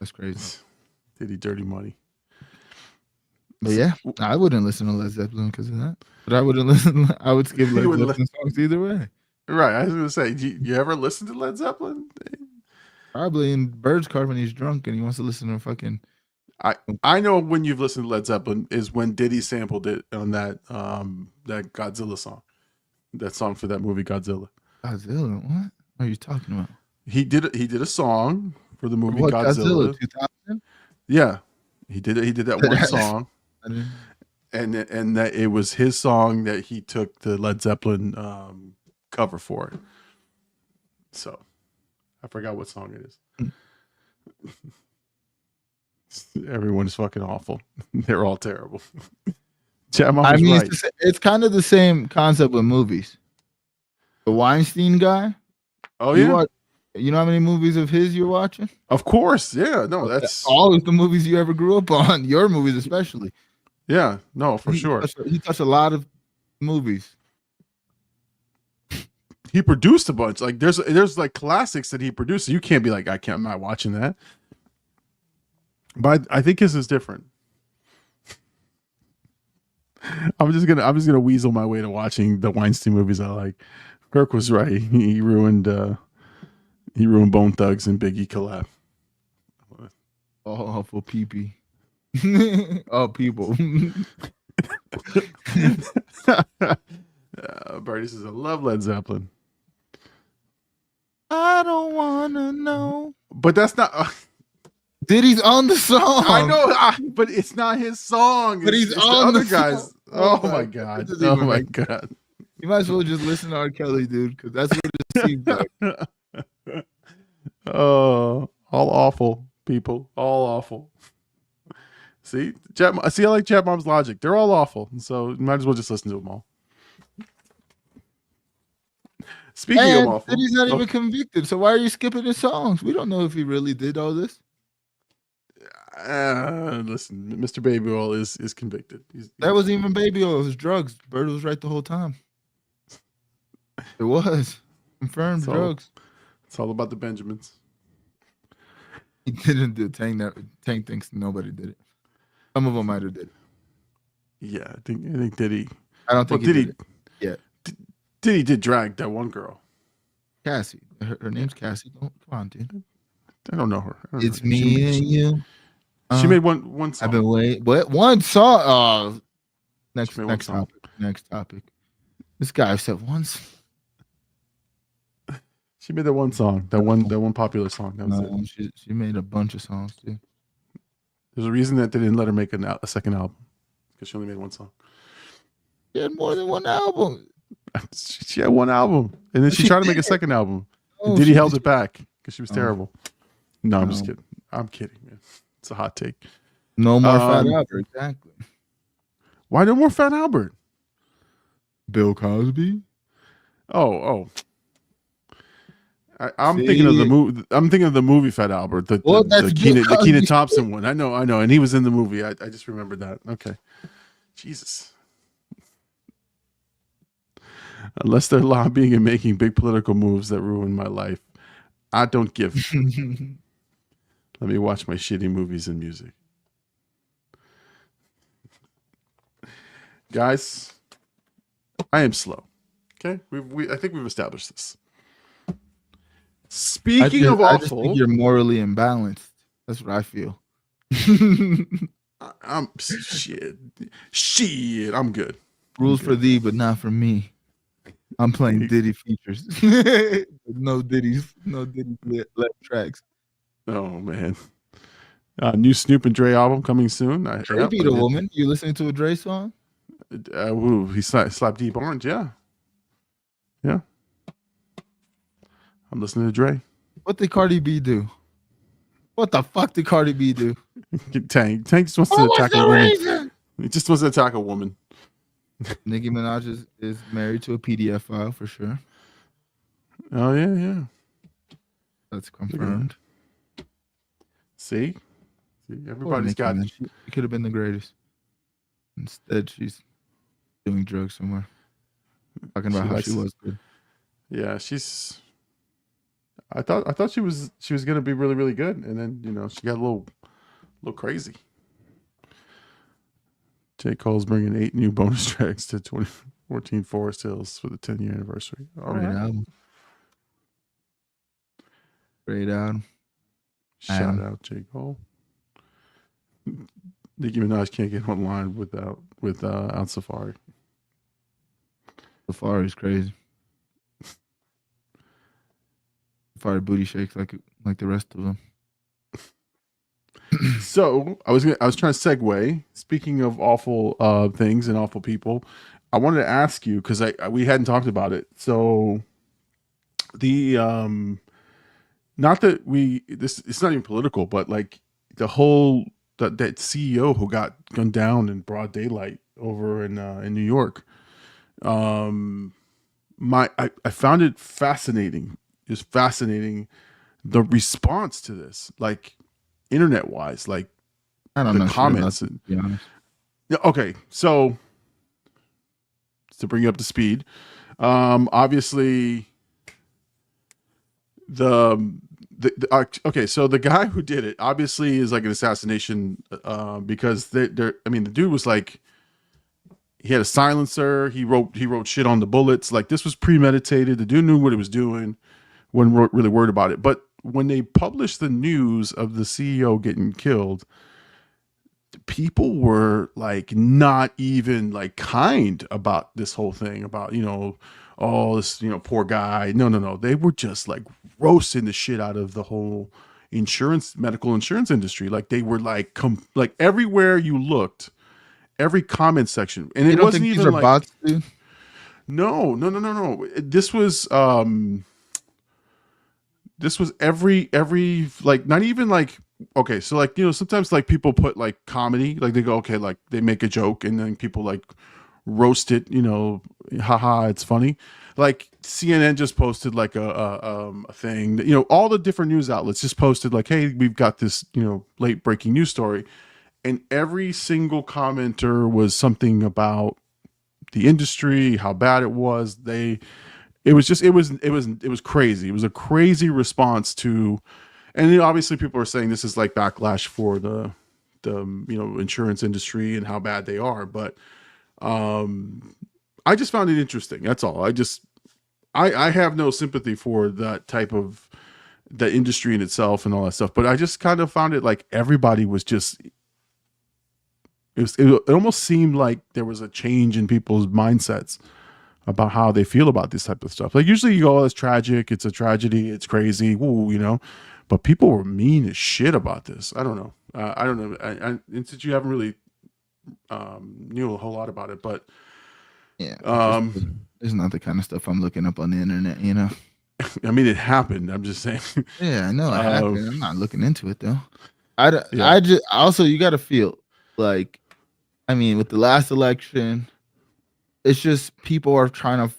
Speaker 3: That's crazy.
Speaker 2: Diddy Dirty Money.
Speaker 3: But yeah, I wouldn't listen to Led Zeppelin because of that. But I wouldn't listen. I would skip Led Zeppelin songs either way.
Speaker 2: Right. I was gonna say, you ever listen to Led Zeppelin?
Speaker 3: Probably in Bird's car when he's drunk and he wants to listen to fucking.
Speaker 2: I know when you've listened to Led Zeppelin is when Diddy sampled it on that Godzilla song, that song for that movie Godzilla.
Speaker 3: Godzilla? What are you talking about?
Speaker 2: He did a song for the movie
Speaker 3: What,
Speaker 2: Godzilla.
Speaker 3: 2000?
Speaker 2: Yeah, he did that one song, and that it was his song that he took the Led Zeppelin cover for it. So I forgot what song it is. Everyone's fucking awful. They're all terrible. I mean, right.
Speaker 3: It's kind of the same concept with movies. The Weinstein guy.
Speaker 2: Oh yeah.
Speaker 3: You know how many movies of his you're watching?
Speaker 2: Of course, yeah. No, that's
Speaker 3: all of the movies you ever grew up on. Your movies, especially.
Speaker 2: Yeah, no, for sure.
Speaker 3: He touched a lot of movies.
Speaker 2: He produced a bunch. Like there's like classics that he produced. So you can't be like, I'm not watching that. But I think his is different. I'm just gonna weasel my way to watching the Weinstein movies I like. Kirk was right. He ruined Bone Thugs and Biggie collab.
Speaker 3: Oh, for pee-pee. Oh, people.
Speaker 2: Bertie says, I love Led Zeppelin.
Speaker 3: I don't wanna know.
Speaker 2: But that's not.
Speaker 3: Diddy's on the song.
Speaker 2: I know, but it's not his song.
Speaker 3: But he's on the other guys.
Speaker 2: Oh my god. Oh my god.
Speaker 3: You might as well just listen to R. Kelly, dude, because that's what it seems like.
Speaker 2: Oh, all awful people. All awful. See, I like Chat Mom's logic. They're all awful. So you might as well just listen to them all. Speaking of awful.
Speaker 3: Diddy's not even convicted. So why are you skipping his songs? We don't know if he really did all this.
Speaker 2: Listen, Mr. Baby Oil is convicted.
Speaker 3: That wasn't even baby oil. It was drugs. Bird was right the whole time. It was confirmed drugs.
Speaker 2: It's all about the Benjamins.
Speaker 3: He didn't do Tank. Tank thinks nobody did it. Some of them might have did it.
Speaker 2: Yeah, I think Diddy.
Speaker 3: I don't think he did it. Yeah,
Speaker 2: Diddy did drag that one girl.
Speaker 3: Cassie. Her name's Cassie. Come on, dude.
Speaker 2: I don't know her.
Speaker 3: It's me and you.
Speaker 2: She made one song.
Speaker 3: I've been waiting. What? One song? Next topic. Next topic. This guy said once.
Speaker 2: She made that one song. That one popular song. That was
Speaker 3: it. She made a bunch of songs too.
Speaker 2: There's a reason that they didn't let her make a second album because she only made one song.
Speaker 3: She had more than one album.
Speaker 2: She had one album, and then she tried to make a second album. And Diddy held it back because she was terrible. No, I'm just kidding. I'm kidding, man. It's a hot take.
Speaker 3: No more Fat Albert. Exactly.
Speaker 2: Why no more Fat Albert?
Speaker 3: Bill Cosby.
Speaker 2: Oh. I'm thinking of the movie. I'm thinking of the movie Fat Albert, the Kenan Thompson one. I know, and he was in the movie. I just remembered that. Okay, Jesus. Unless they're lobbying and making big political moves that ruin my life, I don't give. Let me watch my shitty movies and music. Guys, I am slow. Okay, I think we've established this. Speaking of
Speaker 3: I just think
Speaker 2: awful,
Speaker 3: you're morally imbalanced. That's what I feel.
Speaker 2: I'm shit. I'm good.
Speaker 3: Rules for thee, but not for me. I'm playing Diddy features. No Diddy's left tracks.
Speaker 2: Oh man. New Snoop and Dre album coming soon.
Speaker 3: Dre beat a woman. You listening to a Dre song?
Speaker 2: He slapped Dee Barnes. Yeah. Yeah. I'm listening to Dre.
Speaker 3: What did Cardi B do? What the fuck did Cardi B do?
Speaker 2: Tank just wants to attack a woman. He just wants to attack a woman.
Speaker 3: Nicki Minaj is married to a PDF file for sure.
Speaker 2: Oh yeah.
Speaker 3: That's confirmed.
Speaker 2: See, everybody's got.
Speaker 3: She could have been the greatest. Instead, she's doing drugs somewhere. Talking about how she was good.
Speaker 2: Yeah, she's. I thought she was gonna be really, really good, and then she got a little crazy. J. Cole's bringing 8 new bonus tracks to 2014 Forest Hills for the 10-year anniversary. All right.
Speaker 3: Album. Great album.
Speaker 2: Shout out J. Cole. Nicki Minaj can't get online without Safari.
Speaker 3: Safari's crazy. Safari booty shakes like the rest of them.
Speaker 2: So I was trying to segue. Speaking of awful things and awful people, I wanted to ask you because we hadn't talked about it. So the not that it's not even political, but like the whole that CEO who got gunned down in broad daylight over in New York. I found it fascinating. Just fascinating the response to this, like internet wise, like
Speaker 3: I don't know
Speaker 2: comments.
Speaker 3: Sure, to be honest.
Speaker 2: Yeah. Okay. So to bring you up to speed, obviously okay. So the guy who did it obviously is like an assassination, because the dude was like, he had a silencer. He wrote shit on the bullets. Like this was premeditated. The dude knew what he was doing. Wasn't really worried about it. But when they published the news of the CEO getting killed, people were like not even like kind about this whole thing about, oh, this, poor guy. No. They were just like roasting the shit out of the whole medical insurance industry. Like they were like, like everywhere you looked, every comment section. And it wasn't even like
Speaker 3: bots, dude?
Speaker 2: No. This was every like, not even like, okay, so like, sometimes like people put like comedy, like they go, okay, like they make a joke and then people like roast it, haha, it's funny. Like CNN just posted like a thing that, all the different news outlets just posted like, hey, we've got this, late breaking news story. And every single commenter was something about the industry, how bad it was. It was crazy. It was a crazy response to, and obviously people are saying this is like backlash for the insurance industry and how bad they are. But I just found it interesting. That's all. I have no sympathy for that type of the industry in itself and all that stuff. But I just kind of found it like everybody was just. It almost seemed like there was a change in people's mindsets about how they feel about this type of stuff. Like usually you go, oh, it's tragic, it's a tragedy, it's crazy, woo, but people were mean as shit about this. I don't know. And since you haven't really knew a whole lot about it, but
Speaker 3: yeah, it's not the kind of stuff I'm looking up on the internet,
Speaker 2: I mean, it happened. I'm just saying.
Speaker 3: Yeah, I know it happened. I'm not looking into it though. I just also, you got to feel like, I mean, with the last election, it's just people are trying to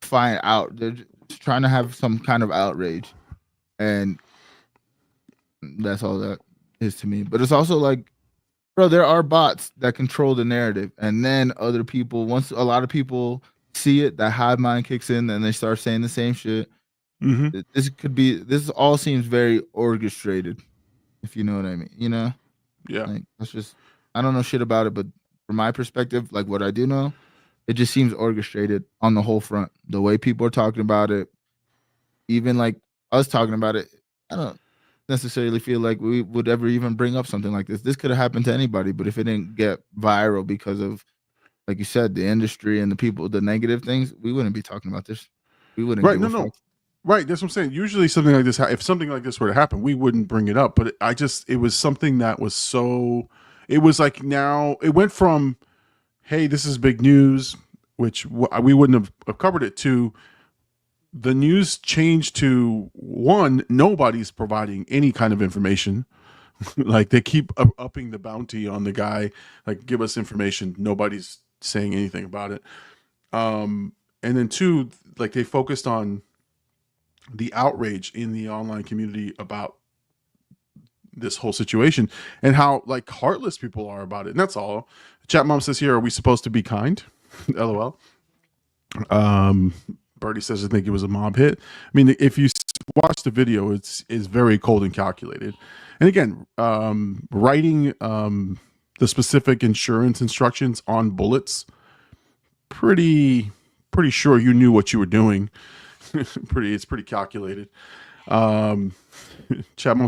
Speaker 3: find out. They're just trying to have some kind of outrage, and that's all that is to me. But it's also like, bro, there are bots that control the narrative, and then other people, once a lot of people see it, that hive mind kicks in, and they start saying the same shit. Mm-hmm. This all seems very orchestrated, if you know what I mean.
Speaker 2: Yeah.
Speaker 3: Like, that's just, I don't know shit about it, but from my perspective, like what I do know, it just seems orchestrated on the whole front. The way people are talking about it, even like us talking about it, I don't necessarily feel like we would ever even bring up something like this. This could have happened to anybody, but if it didn't get viral because of, like you said, the industry and the people, the negative things, we wouldn't be talking about this. We wouldn't
Speaker 2: Right.
Speaker 3: give
Speaker 2: No,
Speaker 3: a fuck.
Speaker 2: no. Right. That's what I'm saying. Usually something like this, if something like this were to happen, we wouldn't bring it up. But it was something that was so, it was like now, it went from, hey, this is big news, which we wouldn't have covered it, to the news changed to, one, nobody's providing any kind of information. Like they keep upping the bounty on the guy, like give us information. Nobody's saying anything about it. And then two, like they focused on the outrage in the online community about this whole situation and how like heartless people are about it. And that's all. Chat mom says here, are we supposed to be kind? LOL. Birdie says, I think it was a mob hit. I mean, if you watch the video, it's very cold and calculated. And again, writing the specific insurance instructions on bullets, pretty sure you knew what you were doing. It's pretty calculated. Chapman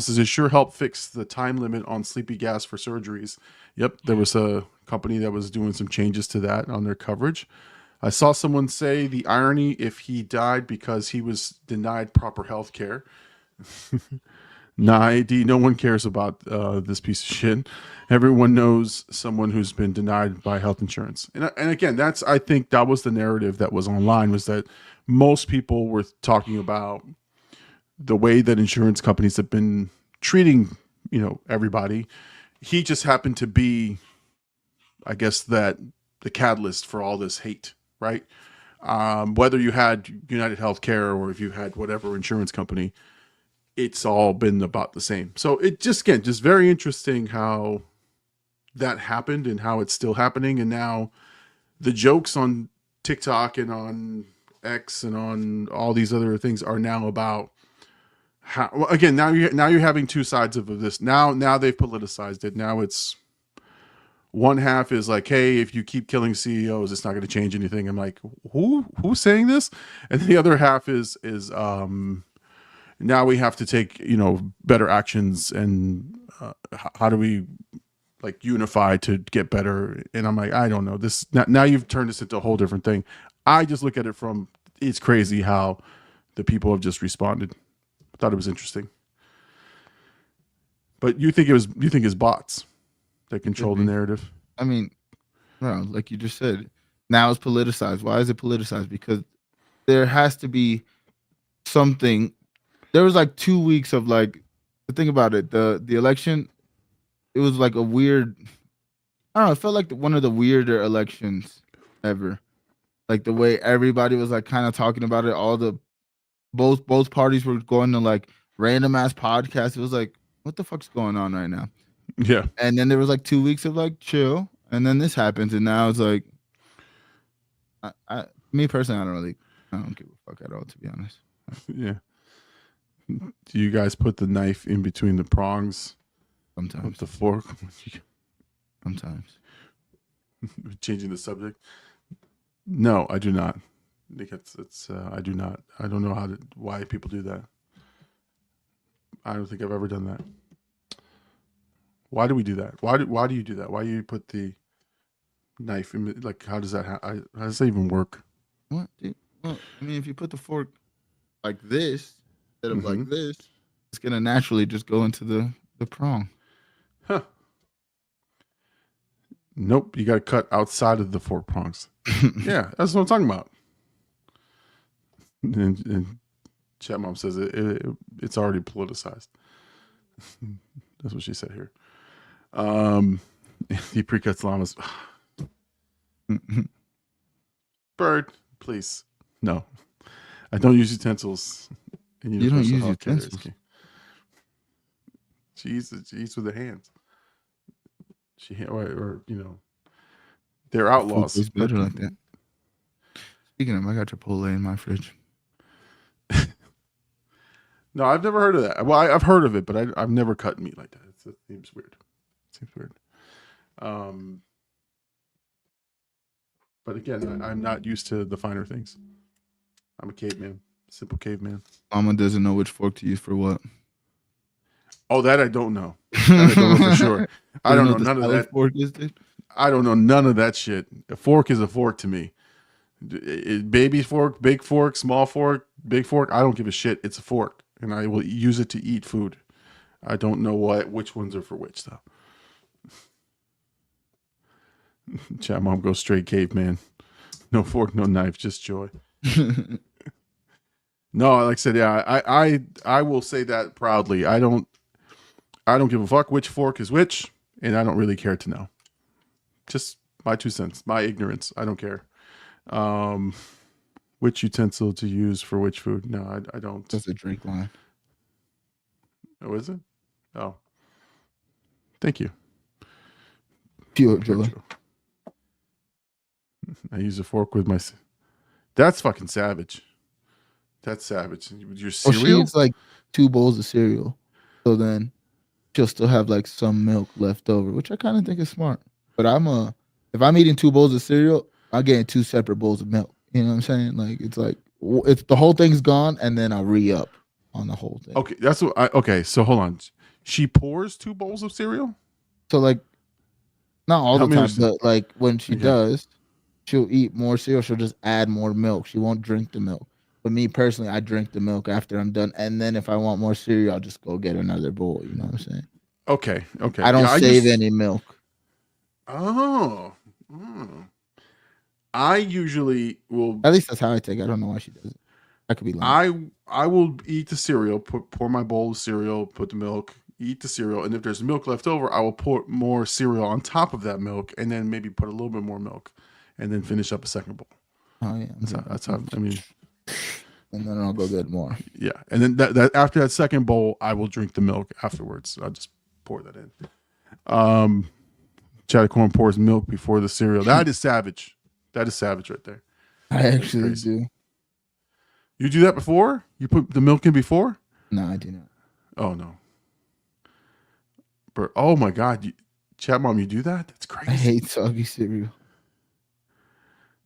Speaker 2: says, it sure helped fix the time limit on sleepy gas for surgeries. Yep, there was a company that was doing some changes to that on their coverage. I saw someone say the irony if he died because he was denied proper health care. Nah, AD, no one cares about this piece of shit. Everyone knows someone who's been denied by health insurance. And again, I think that was the narrative that was online, was that most people were talking about the way that insurance companies have been treating, everybody. He just happened to be, I guess, that the catalyst for all this hate, right? Whether you had United Healthcare or if you had whatever insurance company, it's all been about the same. So it just very interesting how that happened and how it's still happening. And now the jokes on TikTok and on X and on all these other things are now about how, well, again, now you're having two sides of this. Now they've politicized it. Now it's one half is like, hey, if you keep killing CEOs, it's not going to change anything. I'm like, who's saying this? And the other half is now we have to take, better actions, and how do we like unify to get better? And I'm like, I don't know this. Now you've turned this into a whole different thing. I just look at it from, it's crazy how the people have just responded. I thought it was interesting. But you think it's bots that control the narrative?
Speaker 3: I mean, no, like you just said, now it's politicized. Why is it politicized? Because there has to be something. There was like 2 weeks of like, think about it, the election, it was like a weird, I don't know, it felt like one of the weirder elections ever. Like the way everybody was like kind of talking about it, all the both parties were going to like random ass podcasts. It was like, what the fuck's going on right now?
Speaker 2: Yeah.
Speaker 3: And then there was like 2 weeks of like chill, and then this happens, and now it's like, me personally, I don't give a fuck at all, to be honest.
Speaker 2: Yeah. Do you guys put the knife in between the prongs?
Speaker 3: Sometimes.
Speaker 2: With the fork?
Speaker 3: Sometimes.
Speaker 2: Changing the subject? No, I do not. I think I do not. I don't know why people do that. I don't think I've ever done that. Why do we do that? Why do you do that? Why do you put the knife in? Like, how does that how does that even work?
Speaker 3: What? Dude? Well, I mean, if you put the fork like this instead of like this, it's gonna naturally just go into the prong.
Speaker 2: Huh. Nope, you got to cut outside of the fork prongs. Yeah, that's what I'm talking about. And Chat Mom says it's already politicized. That's what she said here. He pre-cuts llamas. Bird, please. No, I don't use utensils. And
Speaker 3: you don't use utensils.
Speaker 2: She eats with her hands. Or they're outlaws.
Speaker 3: Food tastes better like that. Speaking of, I got Chipotle in my fridge.
Speaker 2: No, I've never heard of that. Well, I've heard of it, but I've never cut meat like that. It seems weird. But again, I'm not used to the finer things. I'm a caveman, Simple caveman.
Speaker 3: Mama doesn't know which fork to use for what.
Speaker 2: Oh, that I don't know. That I don't know for sure. I don't know none of that.
Speaker 3: Fork is, dude?
Speaker 2: I don't know none of that shit. A fork is a fork to me. Baby fork, big fork, small fork, big fork. I don't give a shit. It's a fork, and I will use it to eat food. I don't know which ones are for which though. Chat mom goes straight caveman. No fork, no knife, just joy. No, like I said, yeah, I will say that proudly. I don't give a fuck which fork is which, and I don't really care to know. Just my 2 cents, my ignorance. I don't care. Which utensil to use for which food? No, I don't.
Speaker 3: That's a drink line.
Speaker 2: Oh, is it? Oh, thank you.
Speaker 3: Pure joy.
Speaker 2: I use a fork with my. That's fucking savage. That's savage. Your cereal.
Speaker 3: Well, she eats like 2 bowls of cereal, so then she'll still have like some milk left over, which I kind of think is smart. But if I'm eating 2 bowls of cereal, I'm getting 2 separate bowls of milk. You know what I'm saying? Like it's like if the whole thing's gone, and then I'll re-up on the whole thing.
Speaker 2: Okay, that's what. Okay, so hold on. She pours 2 bowls of cereal.
Speaker 3: So like, not all
Speaker 2: Help
Speaker 3: the
Speaker 2: me
Speaker 3: time,
Speaker 2: understand.
Speaker 3: but like when she does, she'll eat more cereal. She'll just add more milk. She won't drink the milk. But me personally, I drink the milk after I'm done, and then if I want more cereal, I'll just go get another bowl. You know what I'm saying?
Speaker 2: Okay.
Speaker 3: I don't save any milk.
Speaker 2: Oh. I usually will.
Speaker 3: At least that's how I take it. I don't know why she does it. I could be lying.
Speaker 2: I will eat the cereal, pour my bowl of cereal, put the milk, eat the cereal, and if there's milk left over, I will put more cereal on top of that milk, and then maybe put a little bit more milk, and then finish up a second bowl.
Speaker 3: Oh yeah,
Speaker 2: That's how. I mean,
Speaker 3: and then I'll go get more.
Speaker 2: Yeah, and then that after that second bowl, I will drink the milk afterwards. I'll just pour that in. Chatty Corn pours milk before the cereal. That is savage. That is savage right there.
Speaker 3: I actually do.
Speaker 2: You do that before? You put the milk in before?
Speaker 3: No, I do not.
Speaker 2: Oh no. Oh my God, Chat Mom, you do that? That's crazy.
Speaker 3: I hate soggy cereal.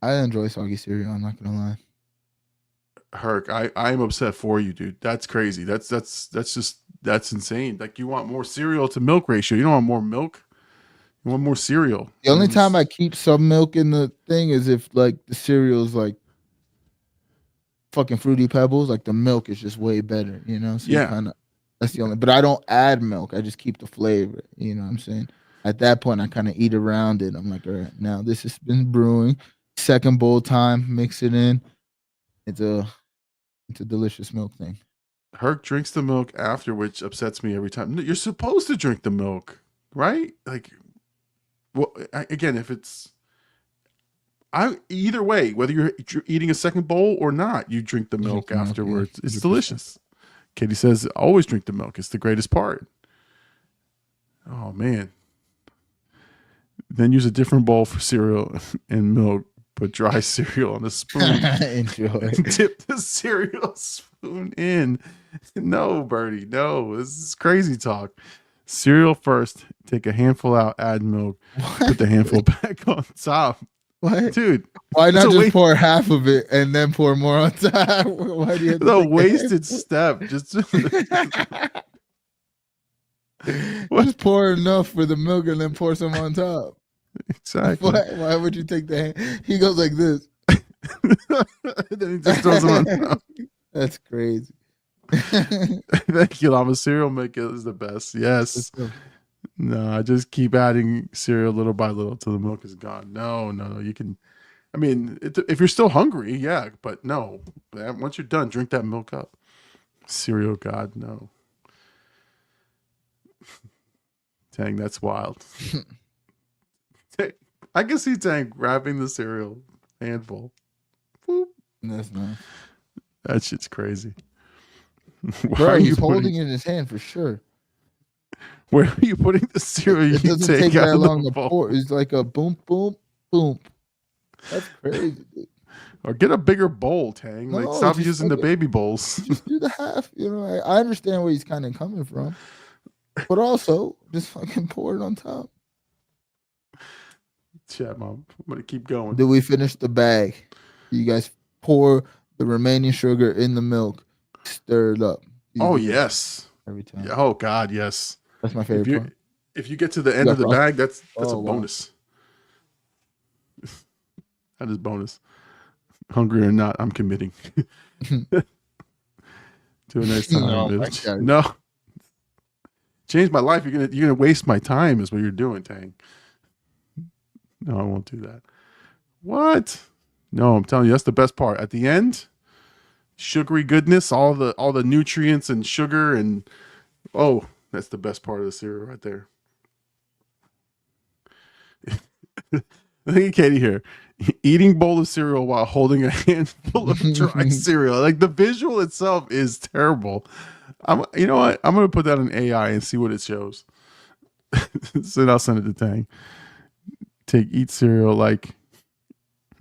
Speaker 3: I enjoy soggy cereal. I'm not gonna lie.
Speaker 2: Herc, I am upset for you, dude. That's crazy. That's insane. Like you want more cereal to milk ratio. You don't want more milk. You want more cereal.
Speaker 3: The only time I keep some milk in the thing is if like the cereal's like fucking Fruity Pebbles. Like the milk is just way better, you know? So
Speaker 2: yeah.
Speaker 3: That's the only, but I don't add milk. I just keep the flavor. You know what I'm saying? At that point, I kind of eat around it. I'm like, all right, now this has been brewing. Second bowl time, mix it in. It's a delicious milk thing.
Speaker 2: Herc drinks the milk after, which upsets me every time. You're supposed to drink the milk, right? Like, well, again, if it's, either way, whether you're eating a second bowl or not, you drink the milk afterwards. It's delicious. Katie says, always drink the milk. It's the greatest part. Oh, man. Then use a different bowl for cereal and milk. Put dry cereal on a spoon.
Speaker 3: Enjoy.
Speaker 2: Dip the cereal spoon in. No, Bertie. No, this is crazy talk. Cereal first. Take a handful out. Add milk. What? Put the handful back on top.
Speaker 3: What,
Speaker 2: dude?
Speaker 3: Why not just pour half of it and then pour more on top? Why do you have to
Speaker 2: the wasted step? Just
Speaker 3: pour enough for the milk and then pour some on top.
Speaker 2: Exactly.
Speaker 3: Why would you take the hand? He goes like this.
Speaker 2: Then he just throws them on top.
Speaker 3: That's crazy.
Speaker 2: Thank you, Llama. Cereal maker is the best. Yes. No, I just keep adding cereal little by little till the milk is gone. No. You can, I mean, if you're still hungry, yeah, but no. Once you're done, drink that milk up. Cereal God, no. Dang, that's wild. I can see Tank grabbing the cereal handful. Boop.
Speaker 3: That's nice.
Speaker 2: That shit's crazy.
Speaker 3: Bro, he's holding it in his hand for sure.
Speaker 2: Where are you putting the cereal?
Speaker 3: It doesn't take that long to pour. It's like a boom, boom, boom. That's crazy, dude.
Speaker 2: Or get a bigger bowl, Tang. Like stop using the baby bowls.
Speaker 3: Just do the half. You know, I understand where he's kind of coming from, but also just fucking pour it on top.
Speaker 2: Chat, Mom. I'm gonna keep going.
Speaker 3: Did we finish the bag? You guys pour the remaining sugar in the milk, stirred up.
Speaker 2: Oh
Speaker 3: Easy
Speaker 2: yes.
Speaker 3: every time.
Speaker 2: Yeah, oh God, yes.
Speaker 3: That's my favorite part.
Speaker 2: If you get to the end of the bag, that's
Speaker 3: Oh,
Speaker 2: a
Speaker 3: wow.
Speaker 2: bonus. That is bonus. Hungry or not, I'm committing to a nice time.
Speaker 3: Oh, my God.
Speaker 2: No, change my life. You're gonna waste my time. Is what you're doing, Tang. No, I won't do that. What? No, I'm telling you, that's the best part. At the end, sugary goodness, all the nutrients and sugar, and oh, that's the best part of the cereal right there. Look at Katie here, eating bowl of cereal while holding a handful of dry cereal. Like the visual itself is terrible. You know what? I'm gonna put that in AI and see what it shows. So I'll send it to Tang. Eat cereal like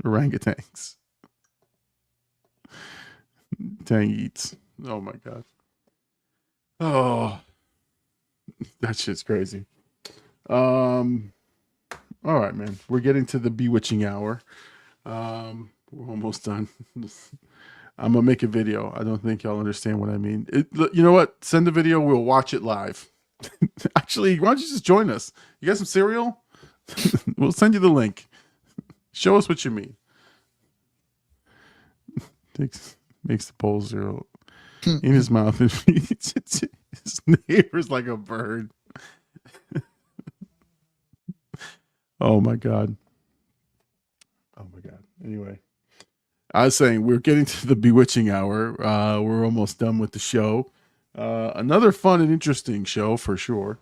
Speaker 2: orangutans. Tang eats. Oh my God. Oh, that shit's crazy. All right, man. We're getting to the bewitching hour. We're almost done. I'm gonna make a video. I don't think y'all understand what I mean. You know what? Send the video. We'll watch it live. Actually, why don't you just join us? You got some cereal? We'll send you the link. Show us what you mean. Makes the bowl cereal in his mouth and feeds it to his neighbors like a bird. Oh my God. Oh my God. Anyway, I was saying we're getting to the bewitching hour. We're almost done with the show. Another fun and interesting show for sure.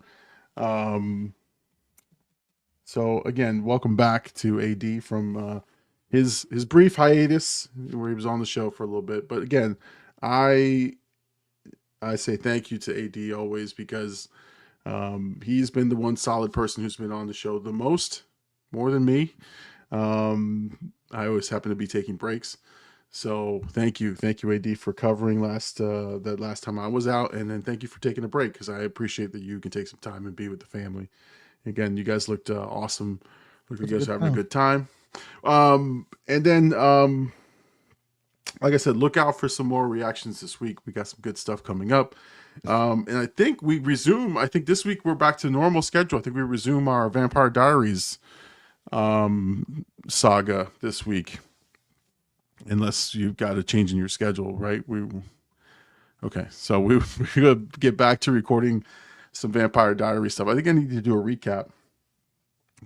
Speaker 2: So again, welcome back to AD from his brief hiatus where he was on the show for a little bit. But again, I say thank you to AD always because he's been the one solid person who's been on the show the most, more than me. I always happen to be taking breaks. So thank you AD for covering that last time I was out, and then thank you for taking a break because I appreciate that you can take some time and be with the family. Again, you guys looked awesome. Look, you guys are having a good time. And then, like I said, look out for some more reactions this week. We got some good stuff coming up. And I think we resume. I think this week we're back to normal schedule. I think we resume our Vampire Diaries saga this week, unless you've got a change in your schedule, right? Okay, so we're gonna get back to recording some Vampire Diary stuff. I think I need to do a recap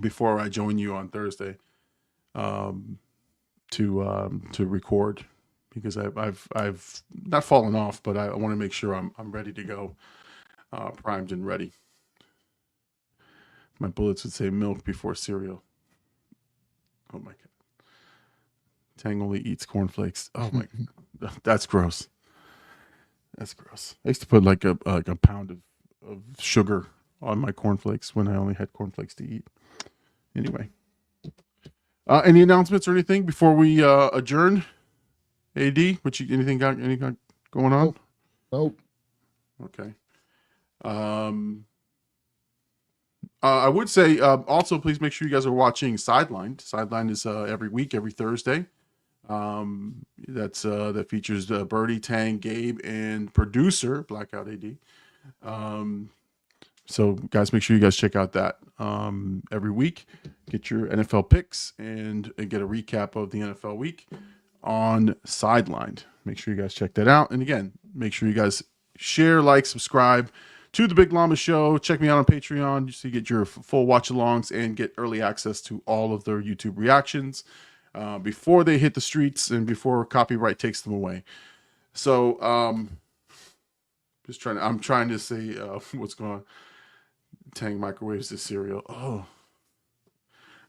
Speaker 2: before I join you on Thursday to record, because I've not fallen off, but I want to make sure I'm ready to go, primed and ready. My bullets would say milk before cereal. Oh my God. Tang only eats cornflakes. Oh my God. That's gross. That's gross. I used to put like a pound of sugar on my cornflakes when I only had cornflakes to eat. Anyway. Any announcements or anything before we adjourn? AD, anything got going on?
Speaker 3: Nope.
Speaker 2: Okay. I would say also please make sure you guys are watching Sidelined. Sidelined is every week, every Thursday. That features Birdie, Tang, Gabe, and producer Blackout AD. So guys, make sure you guys check out that every week. Get your NFL picks and get a recap of the NFL week on Sidelined. Make sure you guys check that out. And again, make sure you guys share, like, subscribe to the Big Llama Show. Check me out on Patreon so you get your full watch-alongs and get early access to all of their YouTube reactions before they hit the streets and before copyright takes them away. So I'm trying to say what's going on. Tang microwaves this cereal. Oh,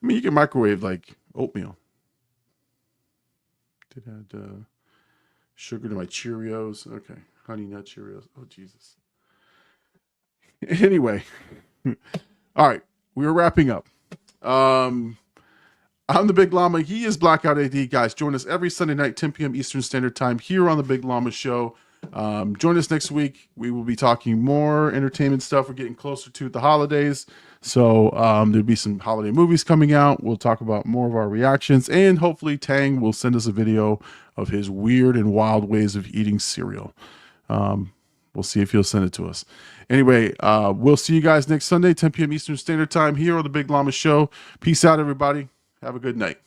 Speaker 2: I mean, you can microwave like oatmeal. Did add sugar to my Cheerios. Okay, honey nut Cheerios. Oh Jesus. Anyway, all right, we're wrapping up. I'm the Big Llama. He is Blackout AD. Guys, join us every Sunday night, 10 p.m. Eastern Standard Time here on the Big Llama Show. Join us next week. We will be talking more entertainment stuff. We're getting closer to the holidays. So there'll be some holiday movies coming out. We'll talk about more of our reactions, and hopefully Tang will send us a video of his weird and wild ways of eating cereal. We'll see if he'll send it to us. Anyway, we'll see you guys next Sunday, 10 p.m. Eastern Standard Time here on the Big Llama Show. Peace out, everybody. Have a good night.